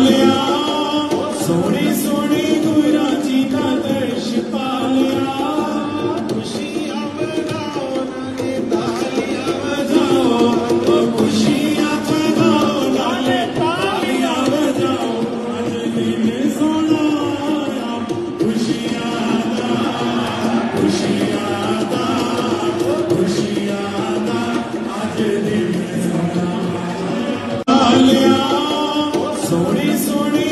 लिया सोनी सोनी गुरा जी का दर्श पा लिया खुशियां मनाओ नाले तालियां बजाओ तो खुशियां मनाओ नाले तालियां बजाओ आज दिन सोना आया खुशियां दा आज दिन सोना लिया सोनी सोनी